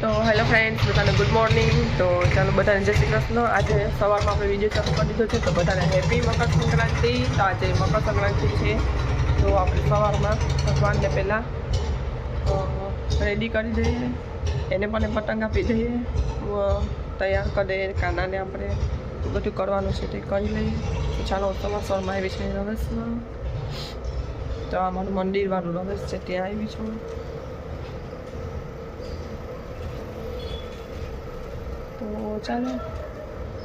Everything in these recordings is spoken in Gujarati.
તો હેલો ફ્રેન્ડ્સ, બધાને ગુડ મોર્નિંગ. તો ચાલો બધાને જય શ્રી કૃષ્ણ. આજે સવારમાં આપણે વિડીયો ચાલુ કરી દીધો છે, તો બધાને હેપી મકર સંક્રાંતિ. તો આજે મકર સંક્રાંતિ છે, તો આપણે સવારમાં ભગવાનને પહેલાં રેડી કરી દઈએ, એને પણ પતંગ આપી દઈએ, તૈયાર કરી દઈએ. કાનાને આપણે બધું કરવાનું છે તે કરી લઈએ. તો ચાલો સવારમાં આવી છે રવેશમાં. તો આ મારું મંદિરવાળું રવેશ છે, ત્યાં આવી છું. તો ચાલો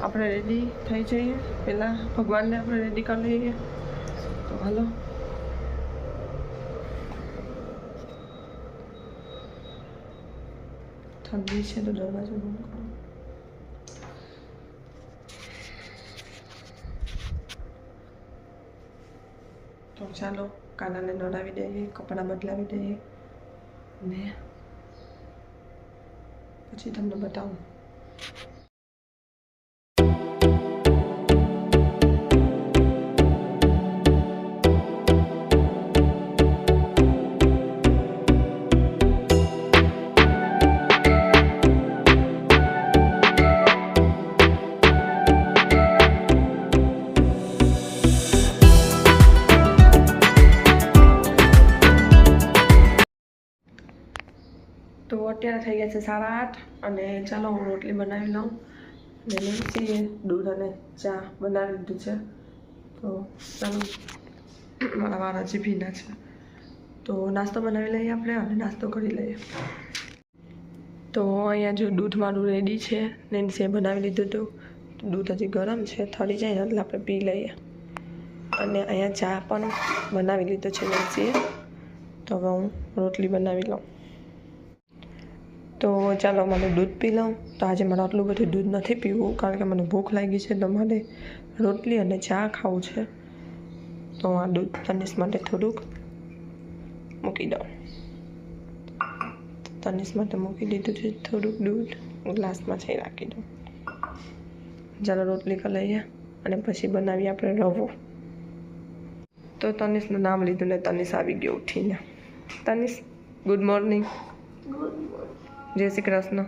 આપણે રેડી થઈ જઈએ. પહેલાં ભગવાનને આપણે રેડી કરી લઈએ. તો હાલો ઠંડી છે તો દરવાજો બંધ કરો. તો ચાલો કાનાને નડાવી દઈએ, કપડાં બદલાવી દઈએ ને પછી તમને બતાવું. તો અત્યારે થઈ ગયા છે 8:30 અને ચાલો હું રોટલી બનાવી લઉં. અને મેં દૂધ અને ચા બનાવી દીધું છે. તો ચાલો મારા વાળા હજી ભીના છે, તો નાસ્તો બનાવી લઈએ આપણે અને નાસ્તો કરી લઈએ. તો અહીંયા જો દૂધ મારું રેડી છે, નેન્સીએ બનાવી લીધું હતું. તો દૂધ હજી ગરમ છે, ઠરી જાય ને એટલે આપણે પી લઈએ. અને અહીંયા ચા પણ બનાવી લીધો છે નેન્સીએ. તો હવે હું રોટલી બનાવી લઉં. તો ચાલો મને દૂધ પી લઉં. તો આજે મારે આટલું બધું દૂધ નથી પીવું, કારણ કે મને ભૂખ લાગી છે, તો મારે રોટલી અને ચા ખાવું છે. તો આ દૂધ તનિષ માટે થોડુંક મૂકી દઉં. તનિષ માટે મૂકી દીધું છે થોડુંક દૂધ, ગ્લાસમાં છે રાખી દઉં. ચાલો રોટલી કરી લઈએ અને પછી બનાવીએ આપણે રવો. તો તનિષનું નામ લીધું ને તનિષ આવી ગયો ઉઠીને. તનિષ ગુડ મોર્નિંગ. જય શ્રી કૃષ્ણ.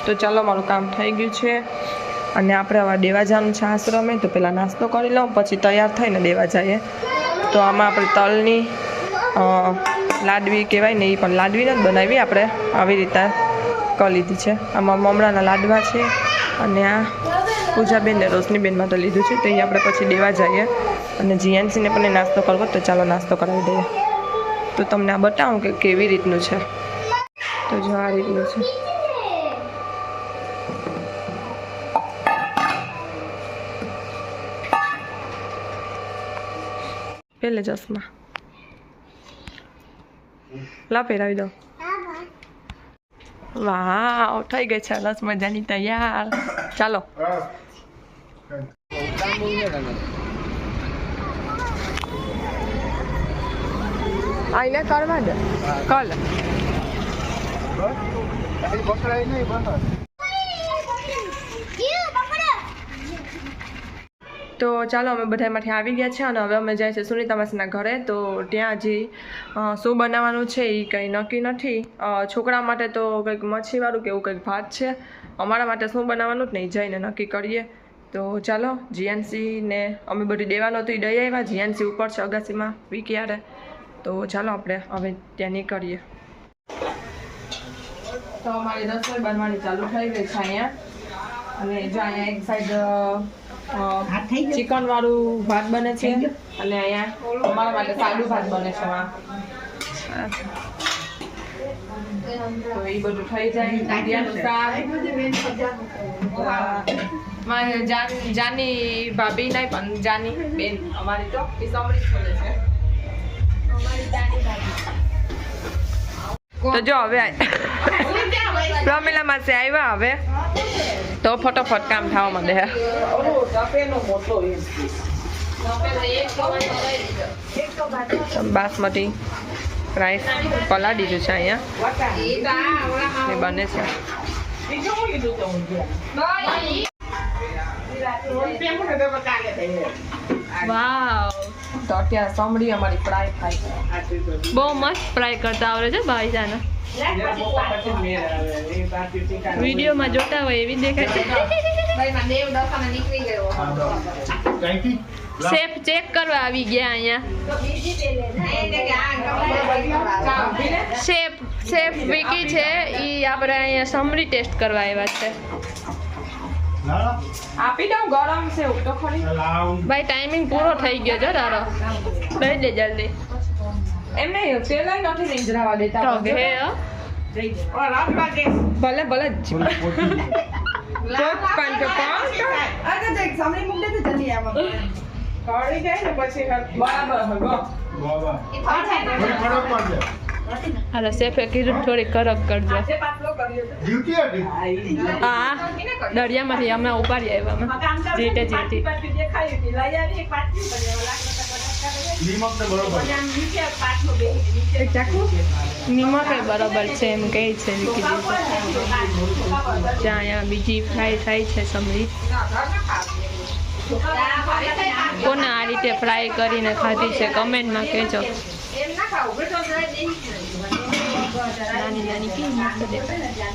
તો ચાલો મારું કામ થઈ ગયું છે અને આપણે હવે દેવા જવાનું છે આશ્રમે. તો પહેલાં નાસ્તો કરી લઉં, પછી તૈયાર થઈને દેવા જઈએ. તો આમાં આપણે તલની લાડવી કહેવાય ને, એ પણ લાડવી નથી બનાવી, આપણે આવી રીતે કરી લીધી છે. આમાં મમરાના લાડવા છે અને આ પૂજાબેન ને રોશનીબેન માટે લીધું છે. તો એ આપણે પછી દેવા જઈએ. અને જીએનસીને પણ નાસ્તો કરવો, તો ચાલો નાસ્તો કરાવી દઈએ. તો તમને આ બતાવું કે કેવી રીતનું છે. તો જો આ રીતનું છે. પહેલે ચશ્મા લા પહેરાવી દો. વાહ, થઈ ગઈ છે રસ મજાની તૈયાર. ચાલો આઈને કરવા દે કલ. તો ચાલો અમે બધા એમાંથી આવી ગયા છે અને હવે અમે જાય છે સુનિતા માસીના ઘરે. તો ત્યાં હજી શું બનાવવાનું છે એ કંઈ નક્કી નથી. છોકરા માટે તો કંઈક મચ્છીવાળું કે એવું કંઈક ભાત છે. અમારા માટે શું બનાવવાનું જ નહીં, જઈને નક્કી કરીએ. તો ચાલો જીએનસી ને અમે બધું દેવાનું હતું એ દઈ આવ્યા. જીએનસી ઉપર છે અગાસીમાં વીકયારે. તો ચાલો આપણે હવે ત્યાં નીકળીએ. તો અમારી રસોઈ બનવાની ચાલુ થઈ ગઈ છે અહીંયા. અને જો અહીંયા એક સાઈડ ચિકન વાળું ભાત બને છે અને અહીંયા અમારા માટે સાદું ભાત બને છે. તો એ બધું થઈ જાય. જાની ભાભી નહીં પણ જાની બેન અમારી તો એ સમરી છોડે છે. તો જો હવે પ્રમીલા માસે આવ્યા હવે તો ફટોફટ કામ થવા માંડે. બાસમતી રાઈસ પલા દીધું છે અહીંયા બને છે. વાવ. તો અત્યારે સમડી અમારી ફ્રાય થાય છે. બહુ મસ્ત ફ્રાય કરતા આવડે છે ભાઈ જાને. વિડીયોમાં જોતા હોય એવી દેખાય છે. શેફ ચેક કરવા આવી ગયા અહીંયા. શેફ વિકી છે ઈ આપણે અહીંયા સમરી ટેસ્ટ કરવા આવ્યા છે. આપી દઉં ગરમ છે તો ખરી. ભાઈ ટાઈમિંગ પૂરો થઈ ગયો છે તારો. દઈ દે જલ્દી. એમ નહીં પેલા નથી નીંદરાવા દેતા. ભલે ભલે હાલો શેફે કીધું થોડી કડક કરજો. હા દરિયામાંથી અમે ઉપાડી આવ્યા જીતે જીતી. નિમક બરોબર છે એમ કહે છે વિકી જ્યાં અહીંયા બીજી ફ્રાય થાય છે સમરી. કોને આ રીતે ફ્રાય કરીને ખાધી છે કમેન્ટમાં કહેજો. નાની નાની કેવી મસ્ત દેખાય.